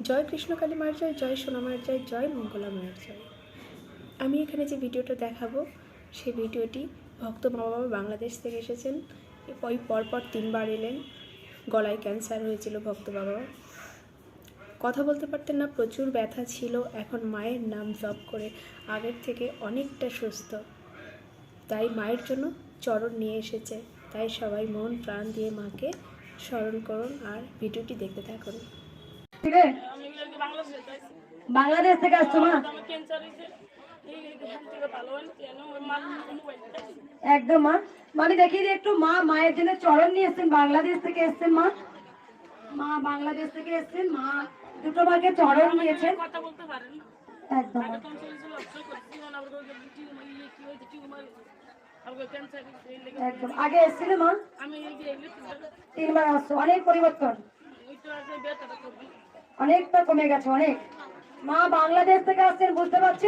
জয় কৃষ্ণকালী মায়ের জয়, জয় সোনা মায়ের জয়, জয় মঙ্গলা মায়ের জয়। আমি এখানে যে ভিডিওটা দেখাবো সেই ভিডিওটি ভক্ত মা বাবা বাংলাদেশ থেকে এসেছেন। ওই পরপর 3বার এলেন। গলায় ক্যান্সার হয়েছিল ভক্ত বাবা, কথা বলতে পারতেন না, প্রচুর ব্যথা ছিল। এখন মায়ের নাম জপ করে আগের থেকে অনেকটা সুস্থ। তাই মায়ের জন্য চরণ নিয়ে এসেছে। তাই সবাই মন প্রাণ দিয়ে মাকে স্মরণ করুন আর ভিডিওটি দেখতে থাকুন। বাংলাদেশ থেকে আসছো মা? একদম মা, মানে দেখিয়ে দিই একটু। মা মায়ের জন্য চরণ নিয়ে এসছেন, বাংলাদেশ থেকে এসছেন মা। মা বাংলাদেশ থেকে এসছেন, মা দুটো মাকে চরণ নিয়েছেন। একদম একদম। আগে এসেছিল মা? 3বার আসছো। অনেক পরিবর্তন, অনেকটা কমে গেছে, অনেক। মা বাংলাদেশ থেকে আসছেন, বুঝতে পারছি।